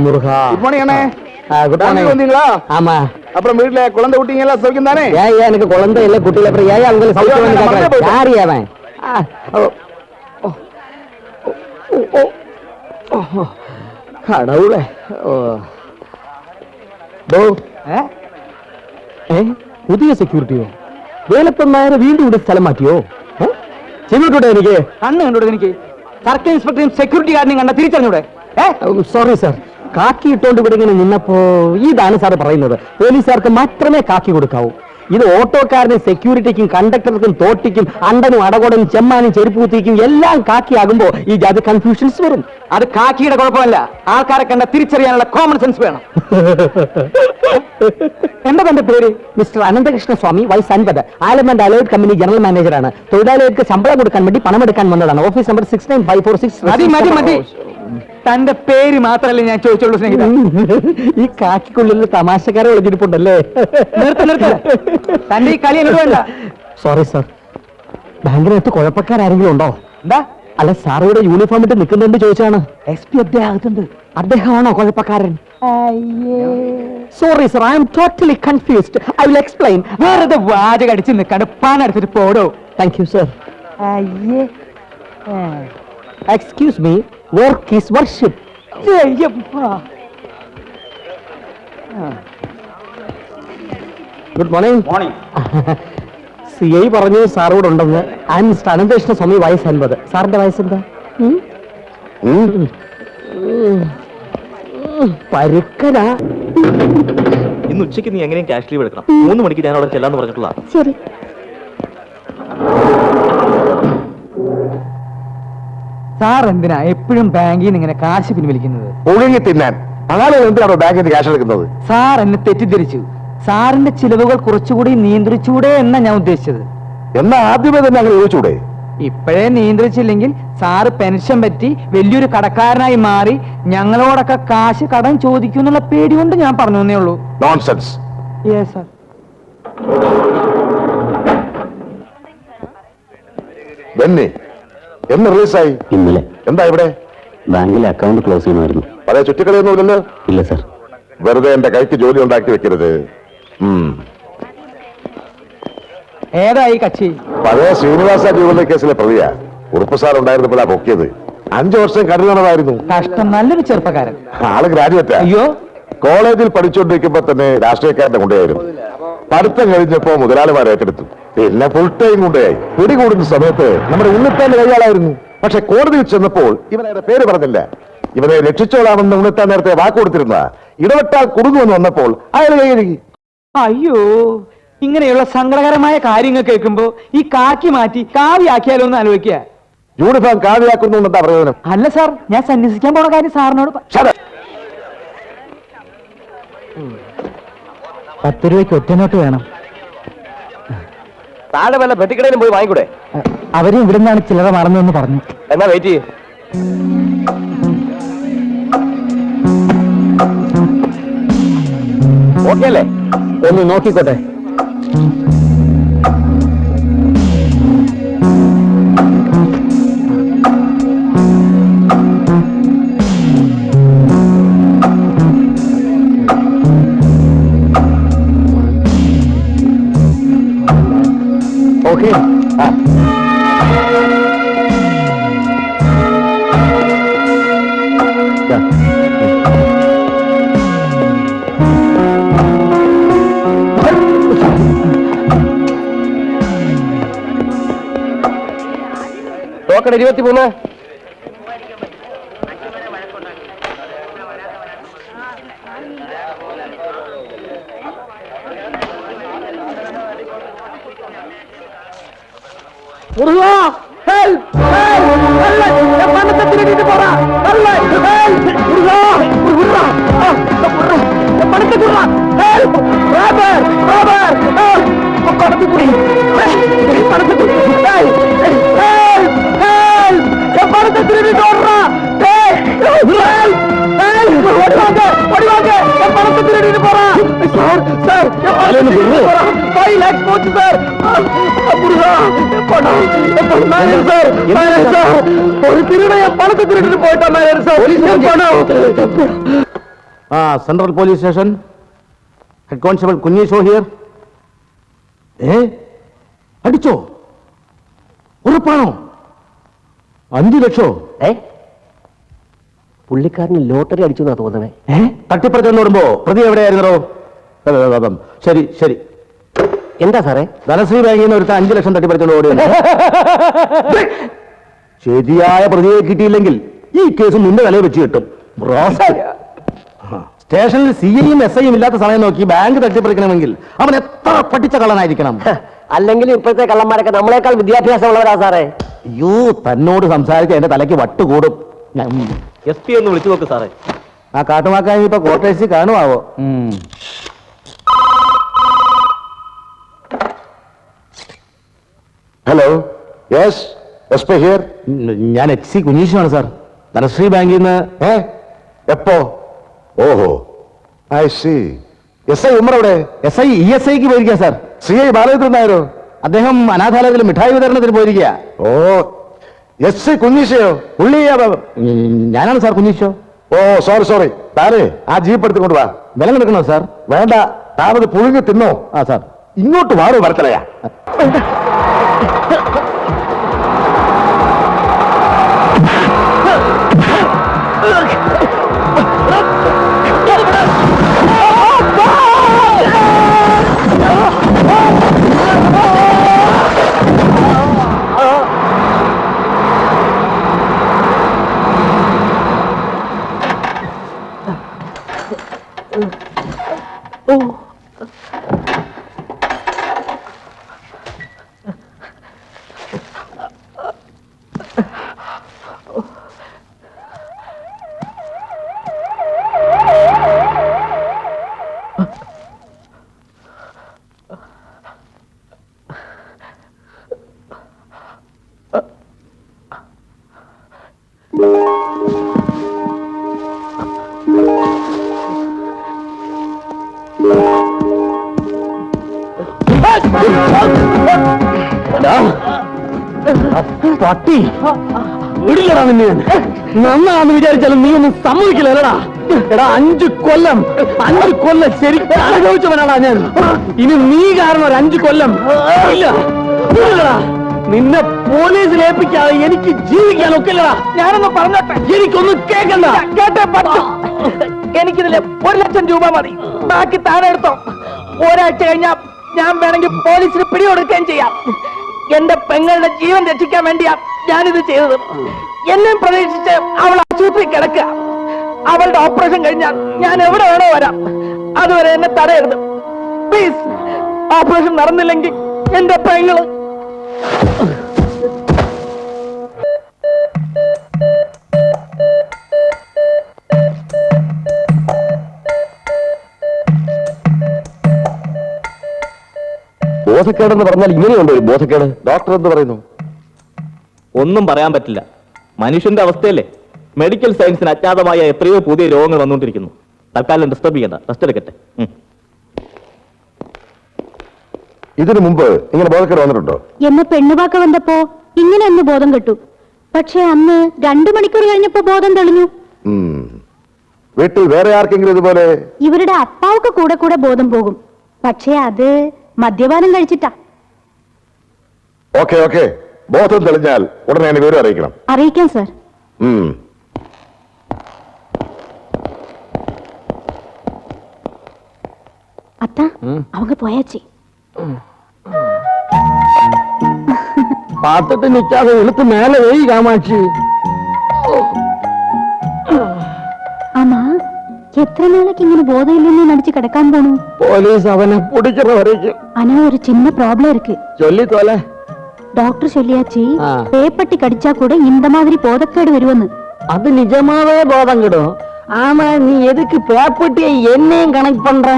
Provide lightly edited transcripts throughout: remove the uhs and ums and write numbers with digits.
முருகா. Good morning அண்ணே. Good morning. வந்தீங்களா? ஆமா. அப்புறம் வீட்டுல குழந்தை குட்டிங்க எல்லாம் சௌக்கியம் தானே? ஏன் எனக்கு குழந்தை இல்ல குட்டி இல்ல அப்புறம் ஏன் அவங்க சௌக்கியம் வந்து கேக்குறேன்? யாரு அவன்? கடவுளே. പുതിയ സെക്യൂരിറ്റിയോ? വേലപ്പന്മാരെ വീണ്ടും ഇവിടെ സ്ഥലം മാറ്റിയോ? ചെവിട്ടൂടെ എനിക്ക്? കണ്ണ് കണ്ടൂടെ എനിക്ക്? സർക്കിൾ ഇൻസ്പെക്ടറും സെക്യൂരിറ്റി ഗാർഡിനെയും കണ്ട തിരിച്ചറിഞ്ഞൂടെ? സോറി സാർ, കാക്കി ഇട്ടോണ്ട് ഇവിടെ ഇങ്ങനെ നിന്നപ്പോ ഇതാണ് സാർ പറയുന്നത്, പോലീസുകാർക്ക് മാത്രമേ കാക്കി കൊടുക്കാവൂ. ഇത് ഓട്ടോക്കാരനും സെക്യൂരിറ്റിക്കും കണ്ടക്ടർക്കും തോട്ടിക്കും അണ്ടനും അടകോടനും ചെമ്മാനും ചെരുപ്പ് കുത്തിക്കും എല്ലാം കാക്കിയാകുമ്പോ ഈ ജാതി കൺഫ്യൂഷൻസ് വരും. അത് കാക്കിയുടെ കുഴപ്പമല്ല, ആൾക്കാരെ കണ്ട തിരിച്ചറിയാനുള്ള കോമൺ സെൻസ് വേണം. എന്താ തന്റെ പേര്? മിസ്റ്റർ അനന്തകൃഷ്ണ സ്വാമി, വയസ്സ് 50, ആലമൻഡ് അലോയ്ഡ് കമ്പനി ജനറൽ മാനേജറാണ്. തൊഴിലാളികൾക്ക് ശമ്പളം കൊടുക്കാൻ വേണ്ടി പണമെടുക്കാൻ വന്നതാണ്. Office number 69546. മതി മതി മതി, തന്റെ പേര് മാത്രമല്ലേ ഞാൻ ചോദിച്ചോളൂ സ്നേഹിത. ഈ കാക്കിക്കുള്ളിൽ തമാശക്കാരെ ഒളിഞ്ഞിരിപ്പുണ്ടല്ലേ? തന്റെ ഈ കളി എന്നോട് വേണ്ട. സോറി സാർ, ബാങ്കിനകത്ത് കുഴപ്പക്കാരെങ്കിലും ഉണ്ടോ? എന്താ? അല്ല, സാറിവിടെ യൂണിഫോം ഇട്ട് നിൽക്കുന്നുണ്ട് ചോദിച്ചാണ്. SP അദ്ദേഹത്തുണ്ട്. അദ്ദേഹമാണോ കുഴപ്പക്കാരൻ? Sorry sir, I am totally confused. I will explain. വേറെ വാചക അടിച്ച് നിൽക്കാണ്ട് പാൻ അടിച്ചിട്ട് പോടോ. Thank you sir. Excuse me, work is worship. Good morning. Morning. CI പറഞ്ഞു സാറോട് ഉണ്ടെന്ന്. I am mister Ananthakrishna Swami, വയസ്സ് 50. സാറിന്റെ വയസ്സെന്താ? പരുക്കനാ. ഇന്ന് ഉച്ചയ്ക്ക് നീ എങ്ങനെയും ക്യാഷ് ലീവ് എടുക്കണം. 3 മണിക്ക് ഞാൻ അവിടെ ചെല്ലാന്ന് പറഞ്ഞിട്ടുള്ള. ശരി. സാർ എന്തിനാ എപ്പോഴും ബാങ്കിൽ നിന്ന് ഇങ്ങനെ കാശ് പിൻവലിക്കുന്നത്? ഒഴുകി തിന്നാൻ. അതാണ് എന്തിനാണോ ബാങ്കിൽ നിന്ന് ക്യാഷ് എടുക്കുന്നത്? സാർ എന്നെ തെറ്റിദ്ധരിച്ചു. സാറിന്റെ ചിലവുകൾ കുറച്ചുകൂടി നിയന്ത്രിച്ചൂടെ എന്നാ ഞാൻ ഉദ്ദേശിച്ചത്. എന്നാ ആദ്യമേ തന്നെ അങ്ങനെ ചോദിച്ചൂടെ? ഇപ്പോഴേ നിയന്ത്രിച്ചില്ലെങ്കിൽ സാറ് പെൻഷൻ പറ്റി വലിയൊരു കടക്കാരനായി മാറി ഞങ്ങളോടൊക്കെ കാശ് കടം ചോദിക്കുന്നുള്ള പേടി കൊണ്ട് ഞാൻ പറഞ്ഞു എന്നേ ഉള്ളൂ. നോൺസെൻസ്. Yes sir. ബെന്നി, എന്ന് റിലീസായി? ഇന്നലെ. എന്താ ഇവിടെ? ബാങ്കിലെ അക്കൗണ്ട് ക്ലോസ് ചെയ്യണമായിരുന്നു. പല ചുറ്റിക്കളിയൊന്നുമില്ലല്ലോ? ഇല്ല സർ. വെറുതെ എന്റെ കൈക്ക് ജോലി ഉണ്ടാക്കി വെക്കരുത്. ഏതായി കക്ഷി? പഴയ ശ്രീനിവാസ ജുവലറി കേസിലെ പ്രതിയാ. ഉറുപ്പ് സാർ ഉണ്ടായിരുന്നപ്പോഴാ പൊക്കിയത്. 5 വർഷം കഠിനമായിരുന്നു. കഷ്ടം, നല്ലൊരു ചെറുപ്പക്കാരൻ. ആള് ഗ്രാജുവേറ്റാ. അയ്യോ, കോളേജിൽ പഠിച്ചുകൊണ്ടിരിക്കുമ്പോ തന്നെ രാഷ്ട്രീയക്കാരന്റെ കൊണ്ടുപോയിരുന്നു. പഠിത്തം കഴിഞ്ഞപ്പോ മുതലാളിമാർ ഏറ്റെടുത്തു. പിന്നെ ഫുൾ ടൈം കൊണ്ടുപോയി. പിടികൂടുന്ന സമയത്ത് നമ്മുടെ ഉണ്ണിത്താന്റെ കൈയാളായിരുന്നു. പക്ഷെ കോടതിയിൽ ചെന്നപ്പോൾ ഇവനയുടെ പേര് പറഞ്ഞില്ല. ഇവനെ രക്ഷിച്ചോളാമെന്ന് ഉണ്ണിത്താൻ നേരത്തെ വാക്ക് കൊടുത്തിരുന്ന. ഇടപെട്ടാൽ കുടുങ്ങുമെന്ന് വന്നപ്പോൾ അയാൾ കൈകഴുകി. അയ്യോ, ഇങ്ങനെയുള്ള സങ്കടകരമായ കാര്യങ്ങൾ കേൾക്കുമ്പോ ഈ കാക്കി മാറ്റി കാവിയാക്കിയാലോ എന്ന് ആലോചിക്കുക. യൂണിഫോം കാവിയാക്കുന്നു എന്താ പ്രയോജനം? അല്ല സാർ, ഞാൻ സന്യസിക്കാൻ പോണ കാര്യം സാറിനോട് 10 രൂപയ്ക്ക് ഒറ്റനോട്ട് വേണം. താഴെ വല്ല പെട്ടിക്കടയിലും പോയി വാങ്ങിക്കൂടെ? അവരും ഇവിടെ നിന്നാണ് ചില്ലറ മറന്നതെന്ന് പറഞ്ഞു. എന്നാ വെയിറ്റ് ചെയ്യ്. ഓക്കെ അല്ലേ? ഒന്ന് നോക്കിക്കോട്ടെ. ഓക്കെ. ടോക്കൺ 23. ഒരു തിരുടയെ പണത്തെ തിരിട്ടിട്ട് പോയിട്ടാ central police station. Head constable Kunjesho here. അടിച്ചോ? ഉറപ്പാണോ? 5 ലക്ഷോ? പുള്ളിക്കാരന് ലോട്ടറി അടിച്ചു എന്നാ തോന്നണേ. തട്ടിപ്പറിച്ചെന്ന് ഓടുമ്പോ പ്രതി എവിടെയായിരുന്നോ? ശരി ശരി. എന്താ സാറേ? ധനശ്രീ ബാങ്കിൽ നിന്ന് ഒരുത്ത 5 ലക്ഷം തട്ടിപ്പറിച്ചോണ്ട് ഓടി. ശരിയായ പ്രതിയെ കിട്ടിയില്ലെങ്കിൽ ഈ കേസ് നിന്റെ തലയിൽ വെച്ച് കിട്ടും. സ്റ്റേഷനിൽ CIയും SIയും ഇല്ലാത്ത സമയം നോക്കി ബാങ്ക് തട്ടിപ്പറിക്കണമെങ്കിൽ അവൻ എത്ര പഠിച്ച കള്ളനായിരിക്കണം. അല്ലെങ്കിൽ ഇപ്പോഴത്തെ കള്ളന്മാരൊക്കെ നമ്മളെക്കാൾ വിദ്യാഭ്യാസമുള്ളവരാ സാറേ. അയ്യോ, തന്നോട് സംസാരിക്കാൻ എന്റെ തലയ്ക്ക് വട്ടുകൂടും. SP ഒന്ന് വിളിച്ചു നോക്ക് സാറേ. ആ കാട്ടുമാക്കാൻ ഇപ്പൊ കോട്ടേഴ്സിൽ കാണുമാവോ? Hello, yes, SP here. ഞാൻ HC കുഞ്ഞീഷാണ് സാർ, ധനശ്രീ ബാങ്കിൽ നിന്ന്. എപ്പോ? ഓഹോ, ഐ സി. SI ഉമ്മർ എവിടെ? SI ESIക്ക് പോയിരിക്കുക സാർ. CI ബാലചന്ദ്രൻ നായരോ? അദ്ദേഹം അനാഥാലയത്തിൽ മിഠായി വിതരണത്തിന് പോയിരിക്കുക. ഓ, SI കുഞ്ഞീശയോ? പുള്ളി ഞാനാണ് സാർ കുഞ്ഞീഷോ. ഓ, സോറി. താനേ ആ ജീപ്പ് എടുത്തുകൊണ്ട് വാ. വില കൊടുക്കണോ സാർ? വേണ്ട, താനത് പുഴുങ്ങി തിന്നോ. സാർ ഇങ്ങോട്ട് വാടോ വരത്തലയാ. പട്ടി വിടില്ലടാ നിന്നെ. നന്നാന്ന് വിചാരിച്ചാലും നീ ഒന്നും സമ്മതിക്കില്ലടാ. എടാ, 5 കൊല്ലം ശരിക്കും അനുഭവിച്ചവനാടാ ഞാൻ. ഇനി നീ കാരണം ഒരു 5 കൊല്ലം ഇല്ല. വിടില്ലടാ. നിന്നെ പോലീസിൽ ഏൽപ്പിക്കാതെ എനിക്ക് ജീവിക്കാൻ ഒക്കില്ലടാ. ഞാനൊന്ന് പറഞ്ഞോട്ടെ, എനിക്കൊന്നും കേൾക്കണ്ട. കേട്ടേ പറ്റും. എനിക്കിതില് 1 ലക്ഷം രൂപ മതി. ബാക്കി താഴെ എടുത്തോ. ഒരാഴ്ച കഴിഞ്ഞാൽ ഞാൻ വേണമെങ്കിൽ പോലീസിന് പിടികൊടുക്കുകയും ചെയ്യാം. എന്റെ പെങ്ങളുടെ ജീവൻ രക്ഷിക്കാൻ വേണ്ടിയാ ഞാനിത് ചെയ്തത്. എന്നെ പ്രതീക്ഷിച്ച് അവൾ ആശുപത്രി കിടക്കുക. അവളുടെ ഓപ്പറേഷൻ കഴിഞ്ഞാൽ ഞാൻ എവിടെ വേണോ വരാം. അതുവരെ എന്നെ തടയരുത് പ്ലീസ്. ഓപ്പറേഷൻ നടന്നില്ലെങ്കിൽ എന്റെ പെങ്ങള് ബോധക്കേടെന്ന് പറഞ്ഞാൽ ഇങ്ങനെയുണ്ടോ ഒരു ബോധക്കേട്? ഡോക്ടർ എന്ത് പറയുന്നു? ഒന്നും പറയാൻ പറ്റില്ല. മനുഷ്യന്റെ അവസ്ഥയല്ലേ. മെഡിക്കൽ സയൻസിന് അജ്ഞാതമായ എത്രയോ പുതിയ രോഗങ്ങൾ വന്നുകൊണ്ടിരിക്കുന്നു. തൽക്കാലം ഡിസ്റ്റർബ് ചെയ്യണ്ട, റെസ്റ്റ് എടുക്കട്ടെ. ഇതിനു മുമ്പ് ഇങ്ങനെ ബോധക്കേട് വന്നിട്ടുണ്ടോ? എന്നെ പെണ്ണുവാക്ക വന്നപ്പോ ഇങ്ങനെ ഒന്ന് ബോധം കെട്ടു. പക്ഷെ അന്ന് 2 മണിക്കൂർ കഴിഞ്ഞപ്പോ ബോധം തെളിഞ്ഞു. വീട്ടിൽ വേറെ ആർക്കെങ്കിലും ഇതുപോലെ? ഇവരുടെ അപ്പാവൊക്കെ കൂടെ കൂടെ ബോധം പോകും. പക്ഷെ അത് മദ്യപാനം കഴിച്ചിട്ടാ. ഓക്കെ, ബോധം തെളിഞ്ഞാൽ ഉടനെ എന്നെ വിവരം അറിയിക്കണം. അറിയിക്കാം സാർ. അത്ത அவங்க போயாச்சு. பார்த்துட்டு நிக்காத, இழுத்து மேல வெயி காமாட்சி. ஆமா, എത്ര നാളേക്ക് ഇങ്ങനെ ബോധമില്ലെന്ന് നടിച്ച് കിടക്കാൻ പോണു? പോലീസ് അവനെ പിടിക്കുന്ന വരയ്ക്കും. ആനാ ഒരു ചിന്ന പ്രോബ്ലം இருக்கு. ചൊല്ലി തോലെ. டாக்டர் சொல்லியாச்சு, பேப்பட்டி கடிச்சா கூட இந்த மாதிரி போதக்கேடு வருவன்னு. அது நிஜமாவே போதம் கிடும். ஆமா, நீ எதுக்கு பேப்பட்டியை என்னையும் கனெக்ட் பண்ற?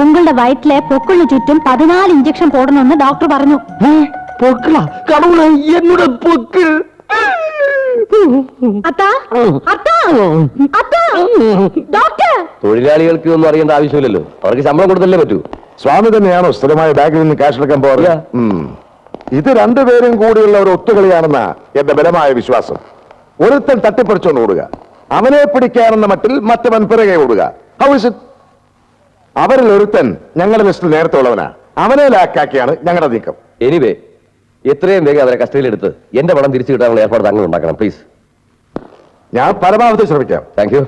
உங்களோட வயிற்றுல பொக்குள்ள ചുറ്റും 14 ഇഞ്ചക്ഷൻ போடணும்னு டாக்டர் പറഞ്ഞു. പൊക്കിള? കടവുള, എന്നോട് പൊക്ക്. അത്താ, അത്താ, അത്താ, ഡോക്ടർ. തൊഴിലാളികൾക്ക് ഒന്നും അറിയേണ്ട ആവശ്യമില്ലല്ലോ, അവർക്ക് ശമ്പളം കൊടുത്തല്ലേ പറ്റൂ. സ്വാമി തന്നെയാണോ സ്ഥിരമായ ബാങ്കിൽ നിന്ന് ക്യാഷ് എടുക്കാൻ പോകാറില്ല? ഇത് രണ്ടുപേരും കൂടിയുള്ള ഒരു ഒത്തുകളിയാണെന്ന എന്റെ ബലമായ വിശ്വാസം. ഒരുത്തൻ തട്ടിപ്പറിച്ചോണ്ട് ഓടുക, അവനെ പിടിക്കാനെന്ന മട്ടിൽ മറ്റവൻ പിറകെ ഓടുക. How is it? അവരിൽ ഒരുത്തൻ ഞങ്ങളുടെ ലിസ്റ്റിൽ നേരത്തെ ഉള്ളവനാ. അവനെ ലാക്കാക്കിയാണ് ഞങ്ങളുടെ നീക്കം. എനിവേ എത്രയും വേഗം അവരെ കസ്റ്റഡിയിലെടുത്ത് എന്റെ പണം തിരിച്ചു കിട്ടാനുള്ള ഏർപ്പാട് താങ്കൾ ഉണ്ടാക്കണം പ്ലീസ്. ഞാൻ പരമാവധി ശ്രമിക്കാം. Thank you.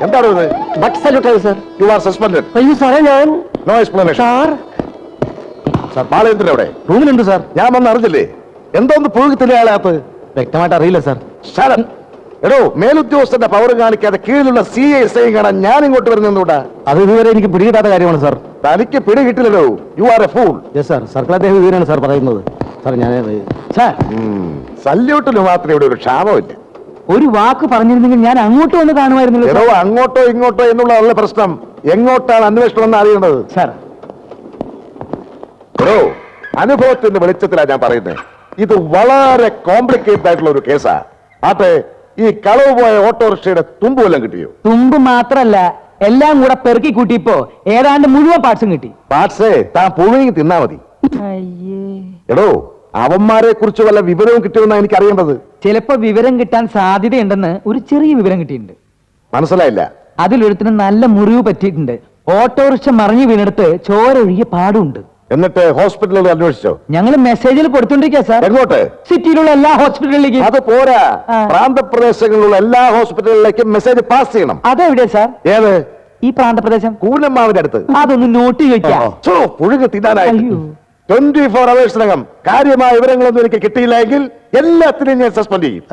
എന്താണ് ഇത്? But salute sir. You are suspended. അയ്യോ സാറേ ഞാൻ no explanation. Sir sir Balendran എവിടെ? റൂമിലുണ്ട് സാർ. ഞാൻ വന്ന് അറിഞ്ഞില്ലേ? എന്തോന്ന് പുഴുകത്തിന്റെ ആളകത്ത്? വ്യക്തമായിട്ട് അറിയില്ല സാർ. ശരൺ, എടോ മേലുദ്യോഗസ്ഥന്റെ പവർ കാണിക്കാതെ കീഴിലുള്ള CSI കാണാൻ ഞാൻ ഇങ്ങോട്ട് വരുന്നൂടാ. അത് ഇതുവരെ എനിക്ക് പിടികിട്ടാത്ത കാര്യമാണ് സാർ. തനിക്ക് പിടി കിട്ടില്ലല്ലോ. You are a fool. Yes sir. Circle അദ്ദേഹം ഇവരാണ് സാർ പറയുന്നത്. സാർ ഞാൻ സാർ സല്യൂട്ടിന് മാത്രം ഇവിടെ ഒരു ക്ഷാമമില്ല. ഒരു വാക്ക് പറഞ്ഞിരുന്നെങ്കിൽ ഞാൻ അങ്ങോട്ട് വന്ന് കാണുമായിരുന്നല്ലോ എടോ അങ്ങോട്ടോ ഇങ്ങോട്ടോ എന്നുള്ളതല്ല പ്രശ്നം, എങ്ങോട്ടാണ് അന്വേഷണം എന്ന് അറിയേണ്ടത്. സാർ. എടോ അനുഭവത്തിന്റെ വെളിച്ചത്തിലാണ് ഞാൻ പറയുന്നത്. ഇത് വളരെ കോംപ്ലിക്കേറ്റഡ് ആയിട്ടുള്ള ഒരു കേസാ. ആട്ടെ, ഈ കളവ് പോയ ഓട്ടോറിക്ഷയുടെ തുമ്പ് വല്ലതും കിട്ടിയോ? തുമ്പ് മാത്രല്ല എല്ലാം കൂടെ പെറുക്കി കൂട്ടിയപ്പോ ഏതാണ്ട് മുഴുവൻ പാർട്സും കിട്ടി. പാട്സേ താൻ പുഴുങ്ങി തിന്നാ മതി. എടോ അവന്മാരെ കുറിച്ച് വല്ല വിവരവും കിട്ടിയെന്നാ എനിക്ക് അറിയേണ്ടത്. ചിലപ്പോ വിവരം കിട്ടാൻ സാധ്യതയുണ്ടെന്ന് ഒരു ചെറിയ വിവരം കിട്ടിയിട്ടുണ്ട്. മനസ്സിലായില്ല. അതിലൊരുത്തിന് നല്ല മുറിവ് പറ്റിയിട്ടുണ്ട്. ഓട്ടോറിക്ഷ മറിഞ്ഞു വീണെടുത്ത് ചോര ഒഴുകിയ പാടുണ്ട്. എന്നിട്ട് ഹോസ്പിറ്റലിൽ അന്വേഷിച്ചോ? ഞങ്ങൾ മെസ്സേജിൽ കൊടുത്തോണ്ടിരിക്കുക സാർ. എങ്ങോട്ട്? സിറ്റിയിലുള്ള എല്ലാ ഹോസ്പിറ്റലിലേക്കും. അത് പോരാ, ആ. പ്രാന്തപ്രദേശങ്ങളിലുള്ള എല്ലാ ഹോസ്പിറ്റലിലേക്കും മെസ്സേജ് പാസ് ചെയ്യണം. അതെവിടെ സാർ? ഏത്? ഈ പ്രാന്തപ്രദേശം കൂനമ്മാവിന്റെ അടുത്ത്. അതൊന്ന് നോട്ട് ചോദിക്കാം. പുഴുങ്ങി തിന്നാനായി അയ്യോ. 24 hours കാര്യമായ വിവരങ്ങളൊന്നും എനിക്ക് കിട്ടിയില്ലെങ്കിൽ എല്ലാത്തിനും ഞാൻ സസ്പെൻഡ് ചെയ്യും.